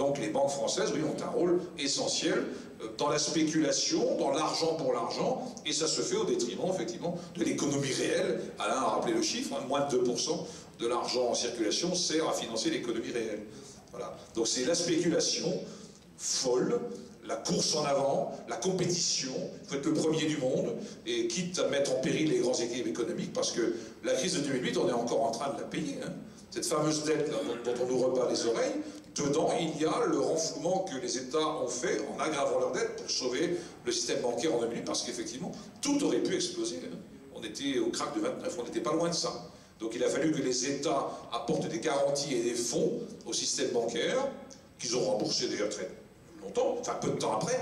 donc les banques françaises, oui, ont un rôle essentiel dans la spéculation, dans l'argent pour l'argent, et ça se fait au détriment, effectivement, de l'économie réelle. Alain a rappelé le chiffre, hein, moins de 2% de l'argent en circulation sert à financer l'économie réelle. Voilà. Donc c'est la spéculation folle, la course en avant, la compétition, il faut être le premier du monde, et quitte à mettre en péril les grands équilibres économiques, parce que la crise de 2008, on est encore en train de la payer. Hein. Cette fameuse dette là, dont on nous rebat les oreilles, dedans, il y a le renflouement que les États ont fait en aggravant leur dette pour sauver le système bancaire en 2008, parce qu'effectivement, tout aurait pu exploser. Hein. On était au krach de 29, on n'était pas loin de ça. Donc il a fallu que les États apportent des garanties et des fonds au système bancaire, qu'ils ont remboursé d'ailleurs très longtemps, enfin peu de temps après,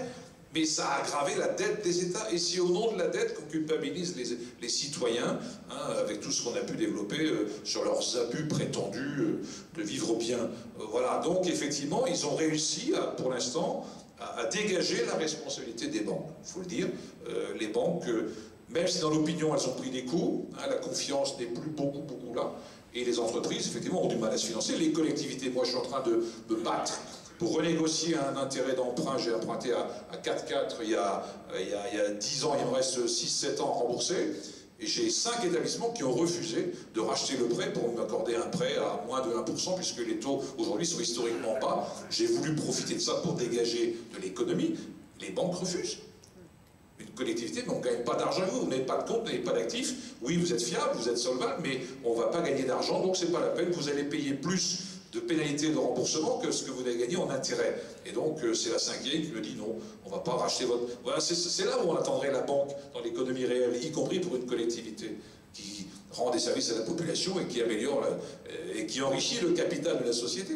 mais ça a aggravé la dette des États. Et c'est au nom de la dette qu'on culpabilise les citoyens, hein, avec tout ce qu'on a pu développer sur leurs abus prétendus de vivre bien. Voilà, donc effectivement, ils ont réussi, pour l'instant, à dégager la responsabilité des banques. Il faut le dire, les banques, même si dans l'opinion elles ont pris des coups, hein, la confiance n'est plus beaucoup là, et les entreprises, effectivement, ont du mal à se financer. Les collectivités, moi je suis en train de me battre pour renégocier un intérêt d'emprunt. J'ai emprunté à 4,4 il y a 10 ans, il me reste 6-7 ans à rembourser, et j'ai 5 établissements qui ont refusé de racheter le prêt pour m'accorder un prêt à moins de 1%, puisque les taux aujourd'hui sont historiquement bas. J'ai voulu profiter de ça pour dégager de l'économie. Les banques refusent. Une collectivité, mais on ne gagne pas d'argent, vous n'avez pas de compte, vous n'avez pas d'actifs. Oui, vous êtes fiable, vous êtes solvable, mais on ne va pas gagner d'argent, donc c'est pas la peine, vous allez payer plus de pénalités de remboursement que ce que vous avez gagné en intérêt. Et donc c'est la 5e qui me dit non, on ne va pas racheter votre... Voilà, c'est là où on attendrait la banque dans l'économie réelle, y compris pour une collectivité qui rend des services à la population et qui améliore et qui enrichit le capital de la société.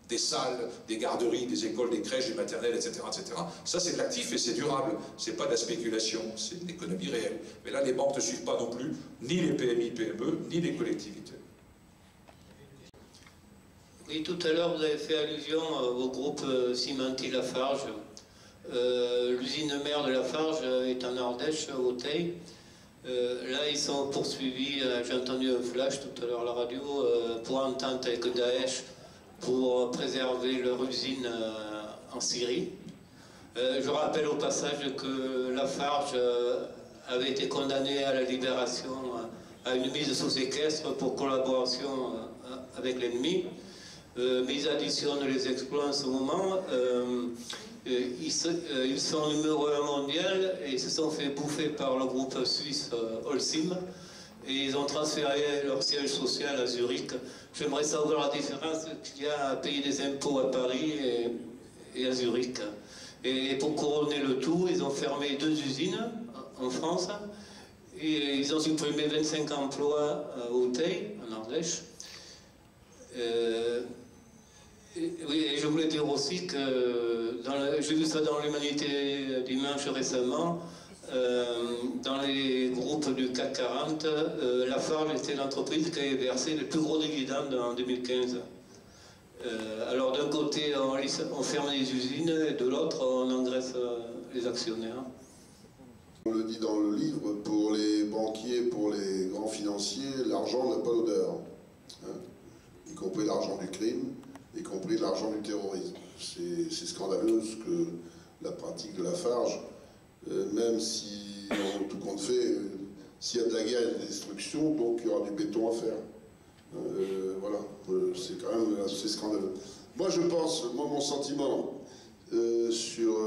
Des salles, des garderies, des écoles, des crèches, des maternelles, etc. etc. Ça c'est de l'actif et c'est durable. C'est pas de la spéculation, c'est de l'économie réelle. Mais là les banques ne suivent pas non plus, ni les PMI, PME, ni les collectivités. Oui, tout à l'heure, vous avez fait allusion au groupe Cimenti-Lafarge. L'usine mère de Lafarge est en Ardèche, au Teil. Là, ils sont poursuivis, j'ai entendu un flash tout à l'heure à la radio, pour entente avec Daesh, pour préserver leur usine en Syrie. Je rappelle au passage que Lafarge avait été condamné à la libération, à une mise sous séquestre pour collaboration avec l'ennemi. Mais ils additionnent les exploits en ce moment. Ils sont numéro 1 mondial et ils se sont fait bouffer par le groupe suisse Holcim, et ils ont transféré leur siège social à Zurich. J'aimerais savoir la différence qu'il y a à payer des impôts à Paris et à Zurich. Et pour couronner le tout, ils ont fermé 2 usines en France et ils ont supprimé 25 emplois au Teil, en Ardèche. Oui, et je voulais dire aussi que j'ai vu ça dans l'Humanité dimanche récemment, dans les groupes du CAC 40, Lafarge était l'entreprise qui avait versé les plus gros dividendes en 2015. Alors d'un côté on ferme les usines et de l'autre on engraisse les actionnaires. On le dit dans le livre, pour les banquiers, pour les grands financiers, l'argent n'a pas d'odeur, hein, y compris l'argent du crime, y compris l'argent du terrorisme. C'est scandaleux ce que la pratique de Lafarge, même si, en tout compte fait, s'il y a de la guerre et de la destruction, donc il y aura du béton à faire. Voilà, c'est quand même assez scandaleux. Moi je pense, mon sentiment sur...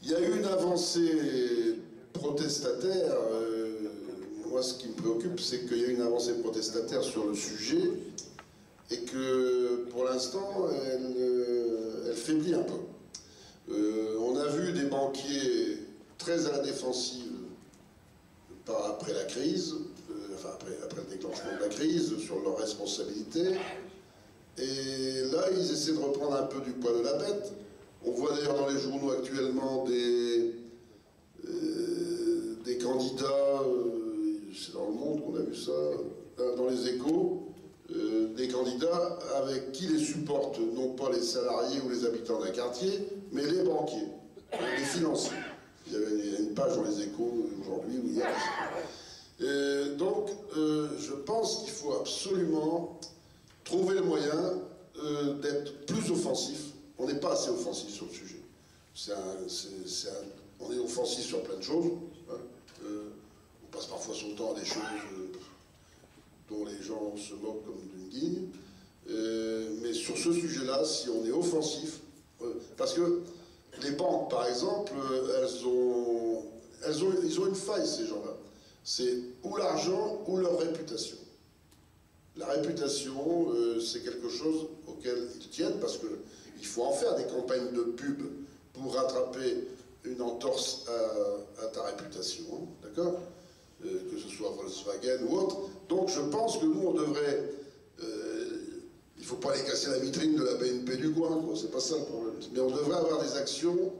il y a eu une avancée protestataire. Moi ce qui me préoccupe, c'est qu'il y a une avancée protestataire sur le sujet, et que pour l'instant elle faiblit un peu. On a vu des banquiers très à la défensive après la crise, enfin après le déclenchement de la crise, sur leurs responsabilités, et là ils essaient de reprendre un peu du poil de la bête. On voit d'ailleurs dans les journaux actuellement des candidats, c'est dans Le Monde qu'on a vu ça, dans les Échos, des candidats avec qui les supportent non pas les salariés ou les habitants d'un quartier, mais les banquiers, les financiers. Il y avait une page dans les Échos aujourd'hui ou hier. Donc je pense qu'il faut absolument trouver le moyen d'être offensif. On n'est pas assez offensif sur le sujet. On est offensif sur plein de choses. Hein. On passe parfois son temps à des choses dont les gens se moquent comme d'une guigne. Mais sur ce sujet-là, si on est offensif, parce que les banques, par exemple, ils ont une faille, ces gens-là. C'est ou l'argent ou leur réputation. La réputation, c'est quelque chose auquel ils tiennent, parce qu'il faut en faire des campagnes de pub pour rattraper une entorse à ta réputation, hein, d'accord, que ce soit Volkswagen ou autre. Donc je pense que nous, on devrait... il ne faut pas aller casser la vitrine de la BNP du coin, c'est pas ça le problème. Mais on devrait avoir des actions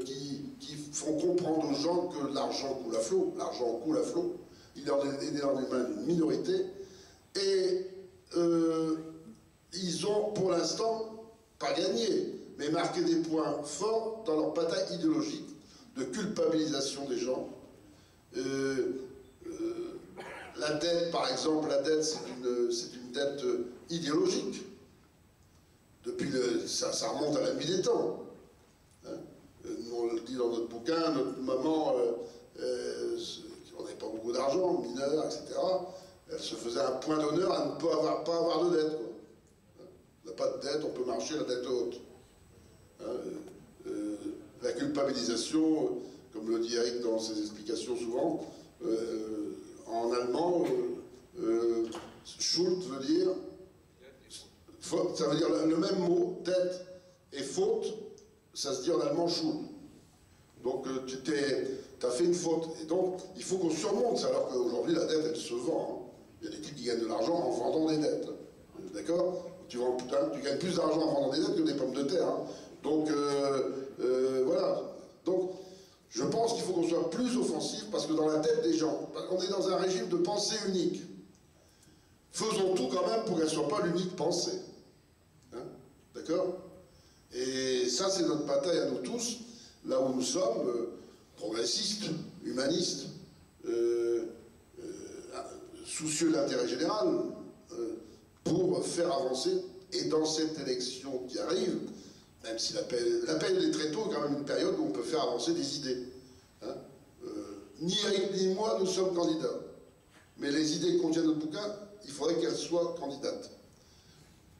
qui font comprendre aux gens que l'argent coule à flot. L'argent coule à flot. Il est dans les mains d'une minorité. Et ils ont, pour l'instant, pas gagné, mais marqué des points forts dans leur bataille idéologique de culpabilisation des gens. La dette, par exemple, la dette, c'est une dette idéologique. Depuis ça remonte à la nuit des temps. Hein, on le dit dans notre bouquin, notre maman, on n'avait pas beaucoup d'argent, mineur, etc. Elle se faisait un point d'honneur à ne pas avoir de dette. Quoi. On n'a pas de dette, on peut marcher, la dette est haute. Hein, la culpabilisation, comme le dit Eric dans ses explications souvent, en allemand, Schuld veut dire, ça veut dire le même mot, dette et faute, ça se dit en allemand Schuld. Donc tu as fait une faute. Et donc il faut qu'on surmonte ça, alors qu'aujourd'hui la dette elle se vend. Hein. Il y a des types qui gagnent de l'argent en vendant des dettes. D'accord ? Tu gagnes plus d'argent en vendant des dettes que des pommes de terre. Hein. Donc voilà. Donc je pense qu'il faut qu'on soit plus offensif parce que dans la tête des gens, on est dans un régime de pensée unique. Faisons tout quand même pour qu'elle ne soit pas l'unique pensée. Hein? D'accord? Et ça, c'est notre bataille à nous tous, là où nous sommes, progressistes, humanistes, soucieux de l'intérêt général, pour faire avancer. Et dans cette élection qui arrive, même si la période est très tôt, quand même une période où on peut faire avancer des idées. Hein? Ni Eric ni moi, nous sommes candidats. Mais les idées qu'on tient dans notre bouquin, il faudrait qu'elles soient candidates.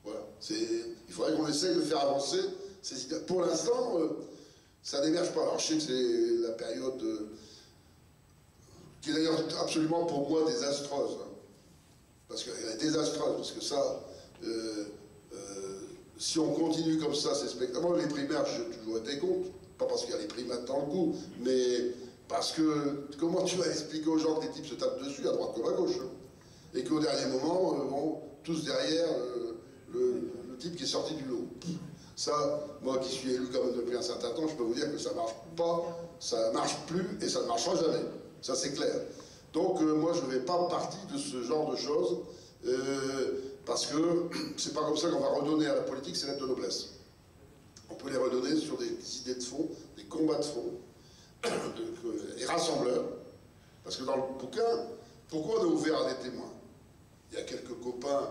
Voilà. Il faudrait qu'on essaye de faire avancer ces idées. Pour l'instant, ça n'émerge pas. Alors je sais que c'est la période qui est d'ailleurs absolument pour moi désastreuse. Hein. Parce qu'elle est désastreuse, parce que ça... si on continue comme ça, c'est spectaculaire. Moi, les primaires, j'ai toujours été contre. Pas parce qu'il y a les primates dans le coup, mais parce que comment tu vas expliquer aux gens que les types se tapent dessus, à droite comme à gauche, hein, et qu'au dernier moment, bon, tous derrière le type qui est sorti du lot. Ça, moi qui suis élu quand même depuis un certain temps, je peux vous dire que ça ne marche pas, ça ne marche plus et ça ne marchera jamais. Ça, c'est clair. Donc, moi, je ne fais pas partie de ce genre de choses. Parce que c'est pas comme ça qu'on va redonner à la politique ses lettres de noblesse. On peut les redonner sur des idées de fond, des combats de fond, et rassembleurs. Parce que dans le bouquin, pourquoi on est ouvert à des témoins? Il y a quelques copains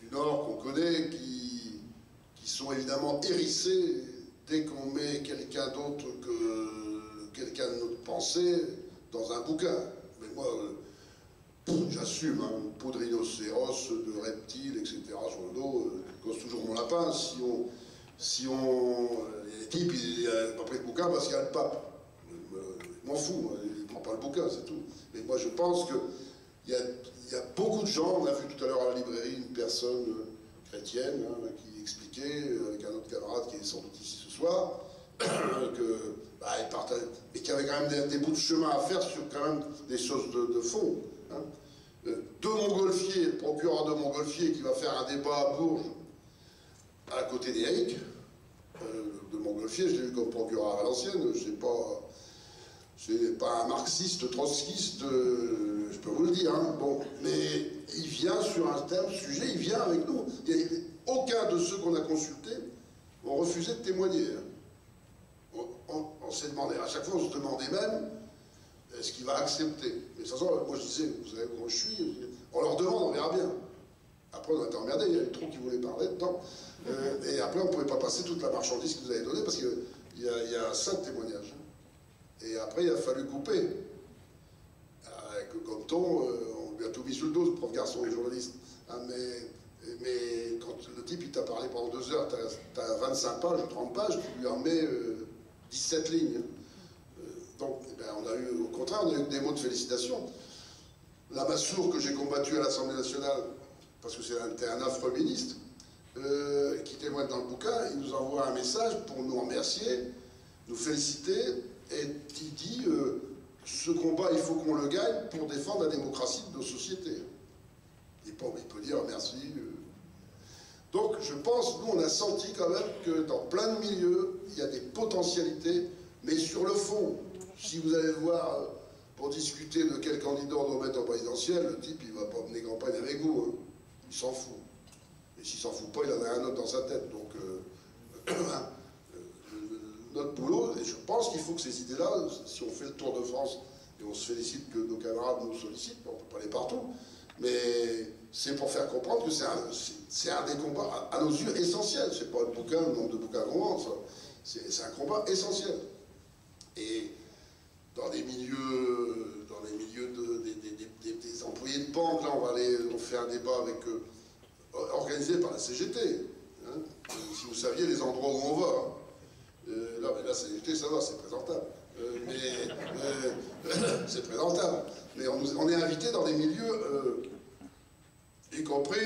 du Nord qu'on connaît qui sont évidemment hérissés dès qu'on met quelqu'un d'autre que quelqu'un de notre pensée dans un bouquin. Mais moi... j'assume, hein, une peau de rhinocéros, de reptiles, etc. sur le dos, cause toujours mon lapin. Si on les types, ils n'ont pas pris le bouquin parce qu'il y a le pape. Je m'en fous, il ne prend pas le bouquin, c'est tout. Mais moi, je pense qu'il y a beaucoup de gens, on a vu tout à l'heure à la librairie une personne chrétienne hein, qui expliquait, avec un autre camarade qui est sans doute ici ce soir, il partageait, mais qu'il y avait quand même des bouts de chemin à faire sur quand même des choses de fond. Hein. De Montgolfier, le procureur de Montgolfier qui va faire un débat à Bourges à côté d'Éric. De Montgolfier, je l'ai vu comme procureur à l'ancienne, c'est pas un marxiste, trotskiste, je peux vous le dire. Hein. Bon, mais il vient sur un tel sujet, il vient avec nous. Aucun de ceux qu'on a consultés ont refusé de témoigner. Hein. On s'est demandé, à chaque fois on se demandait même est-ce qu'il va accepter. Mais de toute façon, moi je disais, vous savez comment je suis, on leur demande, on verra bien. Après on a été emmerdés, il y avait trop qui voulaient parler dedans. après, on ne pouvait pas passer toute la marchandise que vous avez donnée parce qu'il y a 5 témoignages. Et après, il a fallu couper. Avec le Compton, on lui a tout mis sur le dos, ce pauvre garçon, les journalistes. Hein, mais quand le type, il t'a parlé pendant 2 heures, t'as 25 pages, 30 pages, tu lui en mets 17 lignes. Donc, eh ben, on a eu, au contraire, on a eu des mots de félicitations. La Massour, que j'ai combattu à l'Assemblée nationale, parce que c'était un affreux ministre, qui témoigne dans le bouquin, il nous envoie un message pour nous remercier, nous féliciter, et il dit ce combat, il faut qu'on le gagne pour défendre la démocratie de nos sociétés. Il peut dire merci. Donc je pense, nous on a senti quand même que dans plein de milieux, il y a des potentialités, mais sur le fond, si vous allez voir pour discuter de quel candidat on doit mettre en présidentiel, le type il va pas mener campagne avec vous, hein. Il s'en fout. Et s'il s'en fout pas, il en a un autre dans sa tête. Donc notre boulot, et je pense qu'il faut que ces idées-là, si on fait le tour de France, et on se félicite que nos camarades nous sollicitent, on ne peut pas aller partout, mais c'est pour faire comprendre que c'est un des combats, à nos yeux, essentiels. C'est pas le bouquin, le nombre de bouquins qu'on vend, c'est un combat essentiel. Et dans les milieux des employés de banque, là, on fait un débat avec organisé par la CGT. Hein. Si vous saviez les endroits où on va. Là, mais la CGT, ça va, c'est présentable. C'est présentable. Mais on est invité dans des milieux, y compris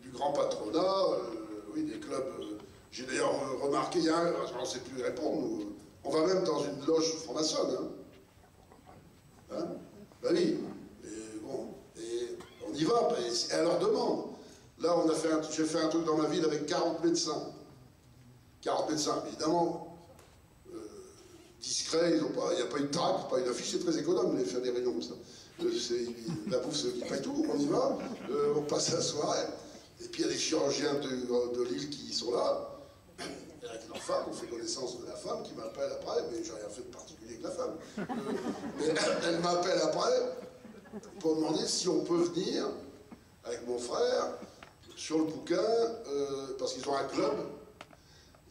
du grand patronat, oui, des clubs. J'ai d'ailleurs remarqué, on ne sait plus répondre, nous, on va même dans une loge franc-maçonne. Hein, ben oui. Et on y va, et à leur demande. Là, j'ai fait un truc dans ma ville avec 40 médecins. 40 médecins, évidemment, discrets, il n'y a pas une traque, pas une affiche, c'est très économe de faire des réunions comme ça. La bouffe, c'est qui paye tout, on y va, on passe la soirée, et puis il y a des chirurgiens de Lille qui sont là, avec leur femme, on fait connaissance de la femme qui m'appelle après, mais j'ai rien fait de particulier avec la femme. Mais elle m'appelle après pour demander si on peut venir avec mon frère sur le bouquin, parce qu'ils ont un club.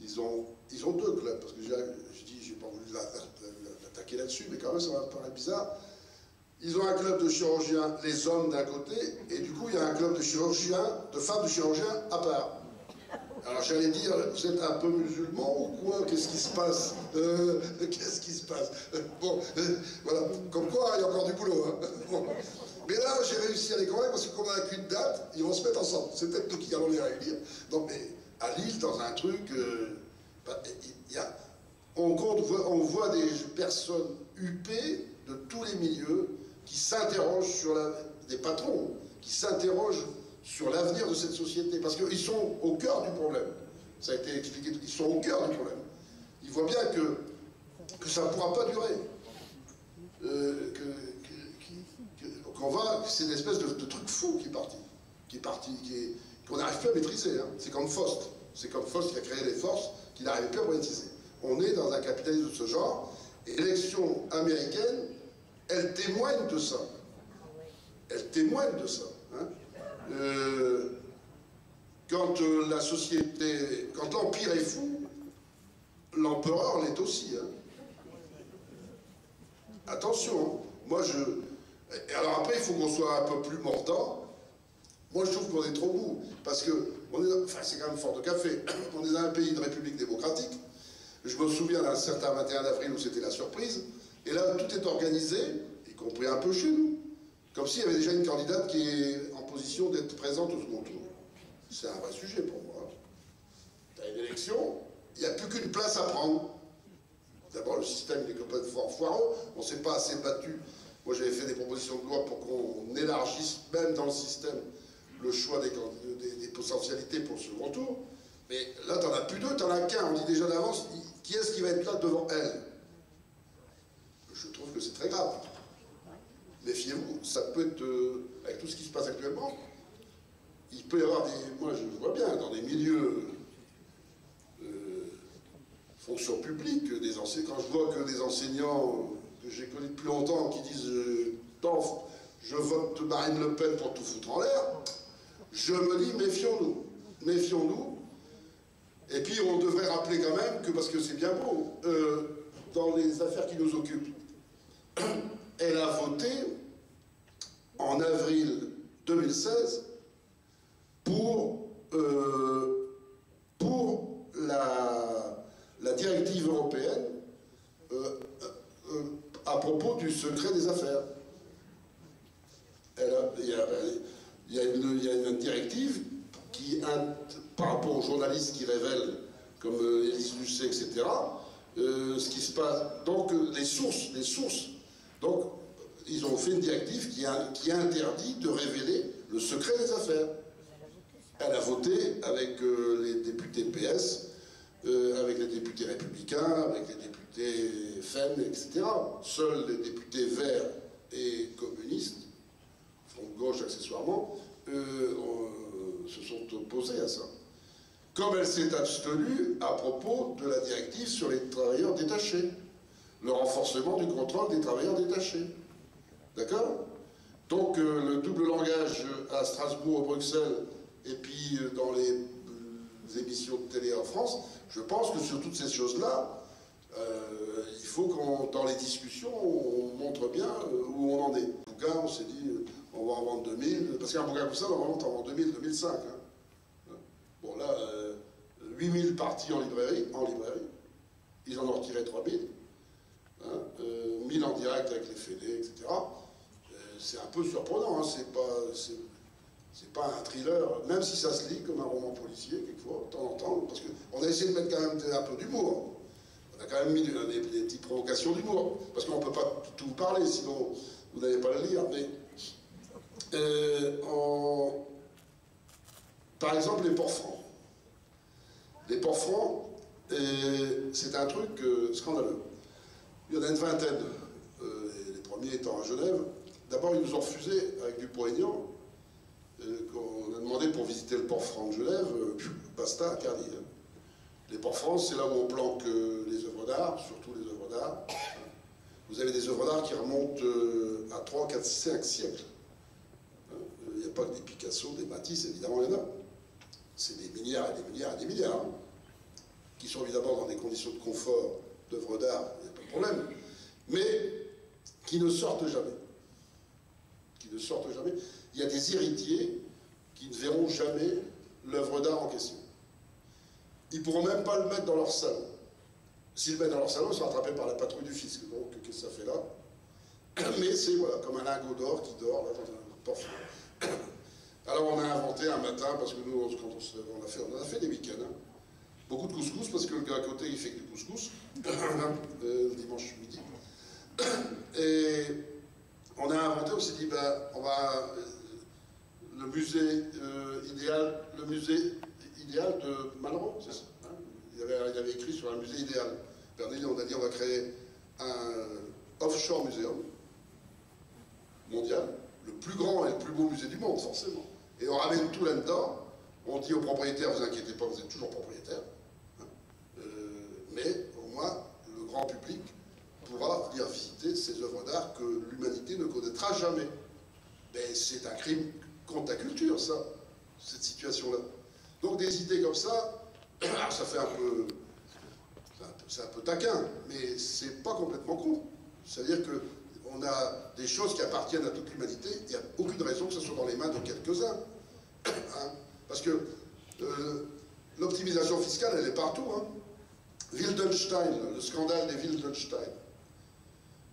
Ils ont 2 clubs, parce que j'ai pas voulu l'attaquer là-dessus, mais quand même ça me paraît bizarre. Ils ont un club de chirurgiens, les hommes d'un côté, et du coup il y a un club de femmes de chirurgiens à part. Alors j'allais dire, vous êtes un peu musulman ou quoi? Qu'est-ce qui se passe? Qu'est-ce qui se passe? Bon, voilà, comme quoi il y a encore du boulot. Hein. Bon. Mais là j'ai réussi à les convaincre, parce que comme on n'a qu'une date, ils vont se mettre ensemble. C'est peut-être nous qui allons les réunir. Donc, mais à Lille, dans un truc, on voit des personnes huppées de tous les milieux qui s'interrogent sur des patrons, qui s'interrogent sur l'avenir de cette société, parce qu'ils sont au cœur du problème. Ça a été expliqué, ils sont au cœur du problème. Ils voient bien que ça ne pourra pas durer. C'est une espèce de truc fou qui est parti, qu'on n'arrive plus à maîtriser. Hein. C'est comme Faust. C'est comme Faust qui a créé les forces qu'il n'arrivait plus à maîtriser. On est dans un capitalisme de ce genre, et l'élection américaine, elle témoigne de ça. Elle témoigne de ça. Hein. Quand la société, quand l'empire est fou, l'empereur l'est aussi. Hein. Attention, hein. Alors après, il faut qu'on soit un peu plus mordant. Moi, je trouve qu'on est trop mou, parce que, c'est quand même fort de café. On est dans un pays de république démocratique. Je me souviens d'un certain 21 avril où c'était la surprise. Et là, tout est organisé, y compris un peu chez nous. Comme s'il y avait déjà une candidate qui est en position d'être présente au second tour. C'est un vrai sujet pour moi. T'as une élection, il n'y a plus qu'une place à prendre. D'abord, le système est complètement foireux. On ne s'est pas assez battu. Moi, j'avais fait des propositions de loi pour qu'on élargisse, même dans le système, le choix des potentialités pour le second tour. Mais là, t'en as plus 2, t'en as qu'un. On dit déjà d'avance, qui est-ce qui va être là devant elle? Je trouve que c'est très grave. Méfiez-vous, ça peut être, avec tout ce qui se passe actuellement, il peut y avoir moi je vois bien, dans des milieux fonction publique, quand je vois que des enseignants que j'ai connus depuis longtemps qui disent je vote Marine Le Pen pour tout foutre en l'air, je me dis méfions-nous. Méfions-nous, rappeler quand même que, parce que c'est bien beau, dans les affaires qui nous occupent, elle a voté en avril 2016 pour la directive européenne à propos du secret des affaires. Il y a une directive qui, par rapport aux journalistes qui révèlent, comme Élise Lucet, etc., ce qui se passe. Donc, les sources. Donc, ils ont fait une directive qui interdit de révéler le secret des affaires. Elle a voté avec les députés PS, avec les députés républicains, avec les députés FEM, etc. Seuls les députés verts et communistes, front de gauche accessoirement, se sont opposés à ça. Comme elle s'est abstenue à propos de la directive sur les travailleurs détachés, le renforcement du contrôle des travailleurs détachés. D'accord? Donc le double langage à Strasbourg, à Bruxelles, et puis dans les émissions de télé en France, je pense que sur toutes ces choses-là, il faut qu'on, dans les discussions, on montre bien où on en est. Bouquin, on s'est dit, on va en vendre 2000, parce qu'un bouquin comme ça, normalement, on en vend 2000, 2005. Hein. Bon, là, 8000 parties en librairie, ils en ont retiré 3000, hein, 1000 en direct avec les fédés, etc. C'est un peu surprenant, hein, c'est pas un thriller, même si ça se lit comme un roman policier, quelquefois, de temps en temps, parce qu'on a essayé de mettre quand même un peu d'humour. On a quand même mis des petites provocations d'humour, parce qu'on ne peut pas tout vous parler, sinon vous n'allez pas le lire. Mais par exemple, les ports francs. Les ports francs, c'est un truc scandaleux. Il y en a une vingtaine, les premiers étant à Genève. D'abord, ils nous ont refusé avec Dupont-Aignan, qu'on a demandé pour visiter le port franc de Genève, basta, interdit. Hein. Les ports francs, c'est là où on planque les œuvres d'art, surtout les œuvres d'art. Vous avez des œuvres d'art qui remontent à 3, 4, 5 siècles. Il n'y a pas que des Picasso, des Matisse, évidemment, il y en a. C'est des milliards et des milliards et des milliards, hein, qui sont évidemment dans des conditions de confort d'œuvres d'art, il n'y a pas de problème, mais qui ne sortent jamais. Qui ne sortent jamais. Il y a des héritiers qui ne verront jamais l'œuvre d'art en question. Ils ne pourront même pas le mettre dans leur salon. S'ils le mettent dans leur salon, ils sont attrapés par la patrouille du fisc. Donc, qu'est-ce que ça fait là? Mais c'est voilà, comme un lingot d'or qui dort là, dans un portefeuille. Alors, on a inventé un matin, parce que nous, quand on a fait des week-ends, hein, beaucoup de couscous, parce que le gars à côté, il fait que du couscous, le dimanche midi. Et on a inventé, on s'est dit, ben, on va... le musée idéal de Malraux, c'est ça, hein, il avait écrit sur un musée idéal. Bernard, on a dit, on va créer un offshore muséum mondial, le plus grand et le plus beau musée du monde, forcément. Et on ramène tout là-dedans. On dit aux propriétaires, vous inquiétez pas, vous êtes toujours propriétaires. Hein, mais au moins, le grand public pourra venir visiter ces œuvres d'art que l'humanité ne connaîtra jamais. Mais c'est un crime contre la culture, ça, cette situation-là. Donc des idées comme ça, alors ça fait un peu... c'est un peu taquin, mais c'est pas complètement con. C'est-à-dire qu'on a des choses qui appartiennent à toute l'humanité, il n'y a aucune raison que ce soit dans les mains de quelques-uns. Hein, parce que l'optimisation fiscale, elle est partout. Hein. Wildenstein, le scandale des Wildenstein,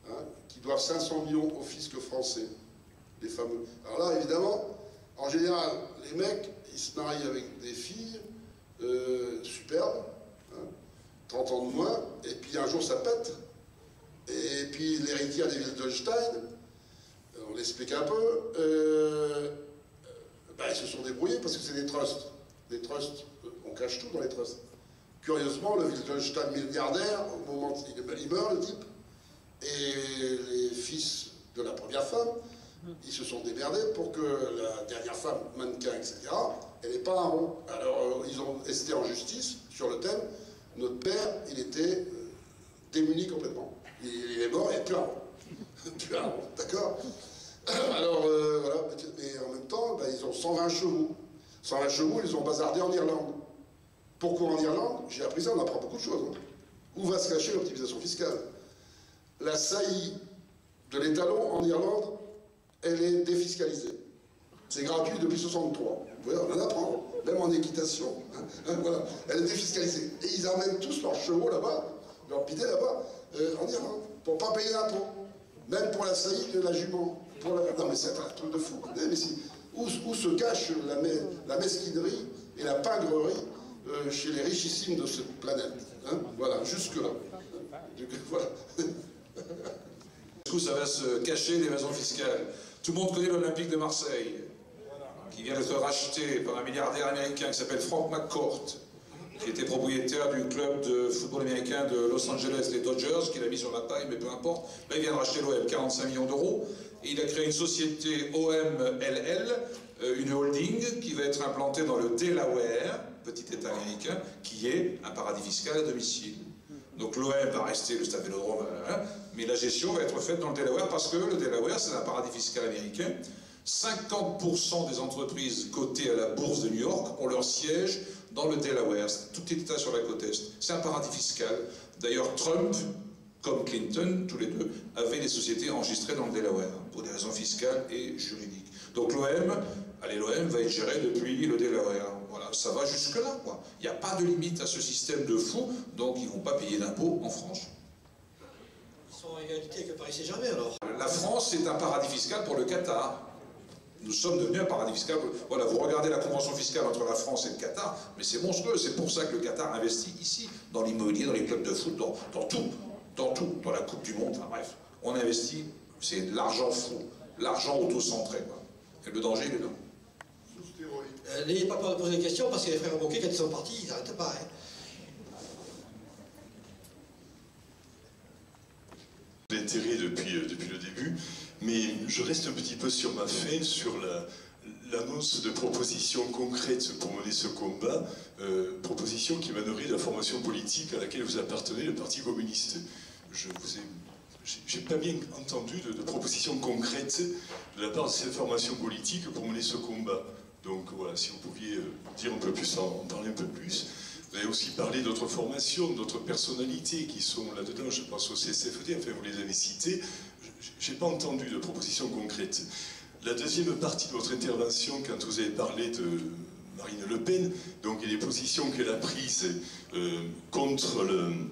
hein, qui doivent 500 millions au fisc français, les fameux. Alors là, évidemment, en général, les mecs, ils se marient avec des filles superbes, hein, 30 ans de moins, et puis un jour ça pète. Et puis l'héritière des Wildenstein, on l'explique un peu, ben, ils se sont débrouillés parce que c'est des trusts. Des trusts, on cache tout dans les trusts. Curieusement, le Wildenstein milliardaire, au moment où il meurt, le type, et les fils de la première femme, ils se sont démerdés pour que la dernière femme, mannequin, etc., elle n'ait pas un rond. Alors, ils ont esté en justice sur le thème. Notre père, il était démuni complètement. Il est mort, il n'y a plus un rond. Plus un rond, d'accord? Alors, voilà. Mais en même temps, ben, ils ont 120 chevaux. 120 chevaux, ils ont bazardé en Irlande. Pourquoi en Irlande? J'ai appris ça, on apprend beaucoup de choses. Hein. Où va se cacher l'optimisation fiscale? La saillie de l'étalon en Irlande, elle est défiscalisée. C'est gratuit depuis 63. Voilà, on en apprend, même en équitation. Voilà, elle est défiscalisée. Et ils amènent tous leurs chevaux là-bas, leurs pidets là-bas, en Irlande, pour ne pas payer d'impôts. Même pour la saillie de la jument. Non mais c'est un truc de fou. Mais où se cache la mesquinerie et la pingrerie chez les richissimes de cette planète, hein? Voilà, jusque-là. Voilà. Du coup, ça va se cacher l'évasion fiscale. Tout le monde connaît l'Olympique de Marseille, qui vient d'être racheté par un milliardaire américain qui s'appelle Frank McCourt, qui était propriétaire du club de football américain de Los Angeles, les Dodgers, qu'il a mis sur la paille, mais peu importe. Là, il vient de racheter l'OM, 45 millions d'euros, et il a créé une société OMLL, une holding, qui va être implantée dans le Delaware, petit état américain, qui est un paradis fiscal à domicile. Donc l'OM va rester le stade Vélodrome, mais la gestion va être faite dans le Delaware, parce que le Delaware, c'est un paradis fiscal américain. 50% des entreprises cotées à la bourse de New York ont leur siège dans le Delaware, tout est état sur la côte est. C'est un paradis fiscal. D'ailleurs, Trump, comme Clinton, tous les deux, avaient des sociétés enregistrées dans le Delaware, pour des raisons fiscales et juridiques. Donc l'OM va être géré depuis le Delaware. Voilà, ça va jusque-là, quoi. Il n'y a pas de limite à ce système de fous, donc ils ne vont pas payer d'impôts en France. Ils sont en égalité avec le Paris Saint-Germain, alors. La France est un paradis fiscal pour le Qatar. Nous sommes devenus un paradis fiscal. Voilà, vous regardez la convention fiscale entre la France et le Qatar, mais c'est monstrueux. C'est pour ça que le Qatar investit ici, dans l'immobilier, dans les clubs de foot, dans tout, dans la Coupe du Monde, enfin bref. On investit, c'est de l'argent fou, l'argent auto-centré, quoi. Et le danger, il est là. N'ayez pas peur de poser des questions, parce que les frères Bocquet, quand ils sont partis, ils n'arrêtent pas. Hein. D'intérêt depuis le début, mais je reste un petit peu sur ma faim, sur l'annonce de propositions concrètes pour mener ce combat, propositions qui émaneraient de la formation politique à laquelle vous appartenez, le Parti communiste. J'ai pas bien entendu de propositions concrètes de la part de cette formation politique pour mener ce combat. Donc voilà, si vous pouviez dire un peu plus, en parler un peu plus. Vous avez aussi parlé d'autres formations, d'autres personnalités qui sont là-dedans, je pense au CCFD, enfin vous les avez citées. J'ai pas entendu de propositions concrètes. La deuxième partie de votre intervention, quand vous avez parlé de Marine Le Pen, donc il y a des positions qu'elle a prises contre le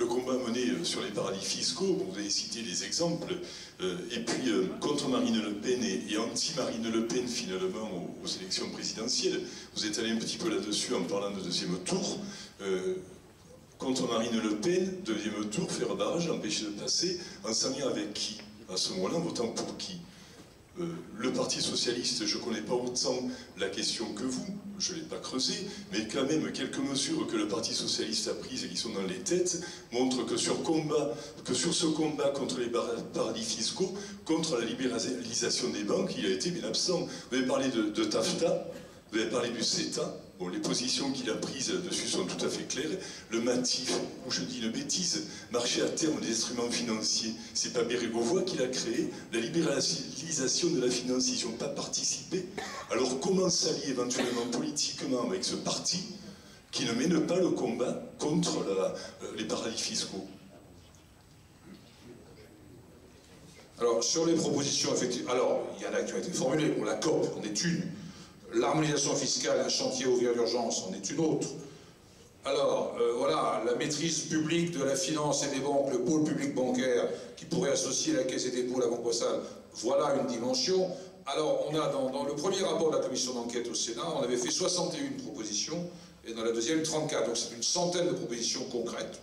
combat mené sur les paradis fiscaux, vous avez cité des exemples, et puis contre Marine Le Pen et anti-Marine Le Pen finalement aux élections présidentielles. Vous êtes allé un petit peu là-dessus en parlant de deuxième tour. Contre Marine Le Pen, deuxième tour, faire barrage, empêcher de passer, en s'alliant avec qui? À ce moment-là, en votant pour qui? Le Parti Socialiste, je ne connais pas autant la question que vous, je ne l'ai pas creusé, mais quand même quelques mesures que le Parti Socialiste a prises et qui sont dans les têtes montrent que sur ce combat contre les paradis fiscaux, contre la libéralisation des banques, il a été bien absent. Vous avez parlé de TAFTA, vous avez parlé du CETA. Bon, les positions qu'il a prises dessus sont tout à fait claires. Le MATIF, où je dis une bêtise, marché à terme des instruments financiers, c'est pas Bérégovoy qui l'a créé. La libéralisation de la finance, ils n'y ont pas participé. Alors comment s'allier éventuellement politiquement avec ce parti qui ne mène pas le combat contre les paradis fiscaux? Alors, sur les propositions, effectivement, alors, il y en a qui ont été formulées. Bon, la COP en est une. L'harmonisation fiscale, un chantier ouvert d'urgence, en est une autre. Alors, voilà, la maîtrise publique de la finance et des banques, le pôle public bancaire, qui pourrait associer la Caisse des dépôts, la Banque postale, voilà une dimension. Alors, on a dans le premier rapport de la commission d'enquête au Sénat, on avait fait 61 propositions, et dans la deuxième, 34. Donc c'est une centaine de propositions concrètes.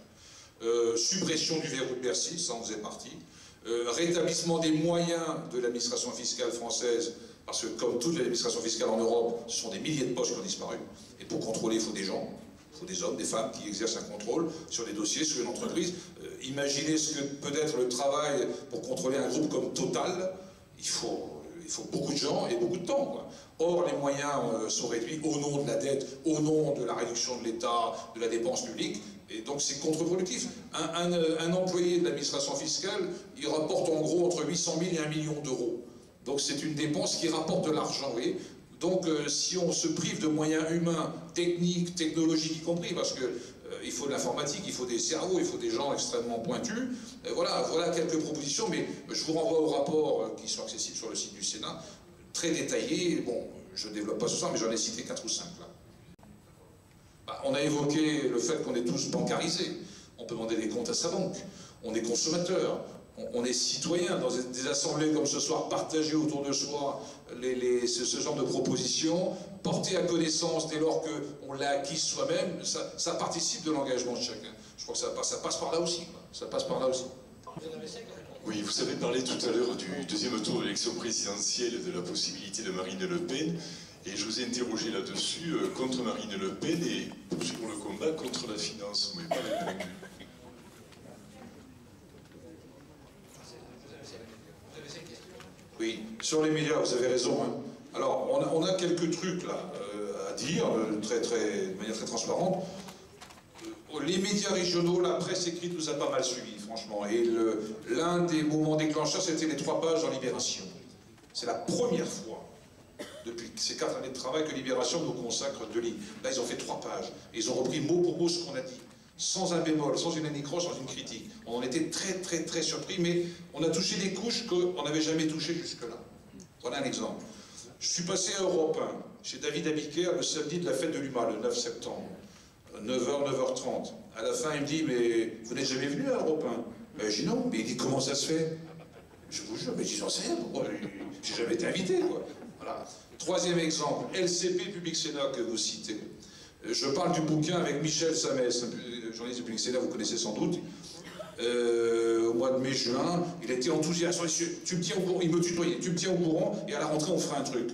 Suppression du verrou de Bercy, ça en faisait partie. Rétablissement des moyens de l'administration fiscale française, parce que comme toute l'administration fiscale en Europe, ce sont des milliers de postes qui ont disparu. Et pour contrôler, il faut des gens, il faut des hommes, des femmes qui exercent un contrôle sur les dossiers, sur une entreprise. Imaginez ce que peut être le travail pour contrôler un groupe comme Total. Il faut beaucoup de gens et beaucoup de temps, quoi. Or, les moyens sont réduits au nom de la dette, au nom de la réduction de l'État, de la dépense publique. Et donc c'est contre-productif. Un employé de l'administration fiscale, il rapporte en gros entre 800 000 et 1 million d'euros. Donc c'est une dépense qui rapporte de l'argent. Vous voyez, Donc si on se prive de moyens humains, techniques, technologiques y compris, parce que il faut de l'informatique, il faut des cerveaux, il faut des gens extrêmement pointus. Voilà quelques propositions, mais je vous renvoie aux rapports qui sont accessibles sur le site du Sénat, très détaillés. Bon, je ne développe pas ce soir, mais j'en ai cité 4 ou 5 là. On a évoqué le fait qu'on est tous bancarisés. On peut demander des comptes à sa banque. On est consommateur. On est citoyen. Dans des assemblées comme ce soir, partager autour de soi ce genre de propositions, porter à connaissance dès lors qu'on l'a acquis soi-même, ça participe de l'engagement de chacun. Je crois que ça passe par là aussi. Ça passe par là aussi. Oui, vous avez parlé tout à l'heure du deuxième tour de l'élection présidentielle, de la possibilité de Marine Le Pen. Et je vous ai interrogé là-dessus contre Marine Le Pen et poursuivre le combat contre la finance. Vous ne m'avez pas répondu. Oui, sur les médias, vous avez raison. Hein. Alors, on a quelques trucs là à dire, de manière très transparente. Les médias régionaux, la presse écrite nous a pas mal suivis, franchement. Et l'un des moments déclencheurs, c'était les 3 pages dans Libération. C'est la première fois, depuis ces 4 années de travail, que Libération nous consacre 2 lignes. Là, ils ont fait 3 pages. Et ils ont repris mot pour mot ce qu'on a dit. Sans un bémol, sans une anicroche, sans une critique. On en était très surpris, mais on a touché des couches qu'on n'avait jamais touchées jusque-là. Voilà un exemple. Je suis passé à Europe 1, chez David Abiker, le samedi de la fête de l'UMA, le 9 septembre. 9h, 9h30. À la fin, il me dit, mais vous n'êtes jamais venu à Europe 1 Je dis non, mais il dit, comment ça se fait? Je vous jure, mais j'en sais rien, j'ai jamais été invité, quoi. Voilà. 3e exemple, LCP Public Sénat que vous citez. Je parle du bouquin avec Michel Samès, journaliste du Public Sénat, vous connaissez sans doute. Au mois de mai-juin, il était enthousiaste. Tu me tiens au courant, il me tutoyait, tu me tiens au courant, et à la rentrée, on fera un truc.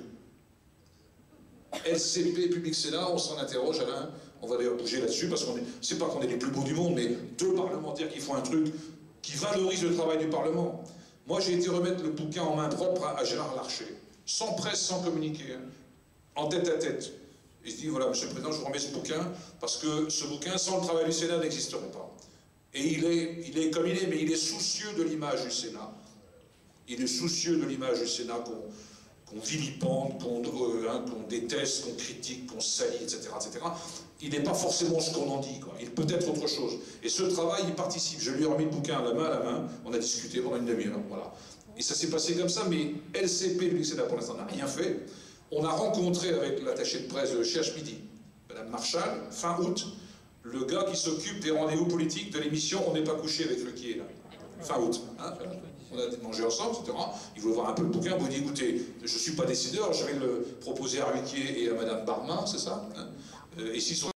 LCP Public Sénat, on s'en interroge, Alain. On va d'ailleurs bouger là-dessus, parce qu'on c'est pas qu'on est les plus beaux du monde, mais 2 parlementaires qui font un truc qui valorise le travail du Parlement. Moi, j'ai été remettre le bouquin en main propre à Gérard Larcher, sans presse, sans communiquer, hein, en tête à tête. Il se dit, voilà, Monsieur le Président, je vous remets ce bouquin, parce que ce bouquin, sans le travail du Sénat, n'existerait pas. Et il est comme il est, mais il est soucieux de l'image du Sénat. Il est soucieux de l'image du Sénat qu'on vilipende, qu'on déteste, qu'on critique, qu'on salit, etc., etc. Il n'est pas forcément ce qu'on en dit, quoi. Il peut être autre chose. Et ce travail, il participe. Je lui ai remis le bouquin à la main, on a discuté pendant une demi-heure, voilà. Et ça s'est passé comme ça, mais LCP, lui, Sénat, pour l'instant, n'a rien fait. On a rencontré avec l'attaché de presse de Cherche Midi, Madame Marchal, fin août, le gars qui s'occupe des rendez-vous politiques de l'émission On n'est pas couché avec Ruquier, là. Fin août. Hein, on a mangé ensemble, etc. Il voulait voir un peu le bouquin. Vous dit, écoutez, je ne suis pas décideur, je vais le proposer à Ruquier et à Madame Barmin, c'est ça, hein, et s'ils sont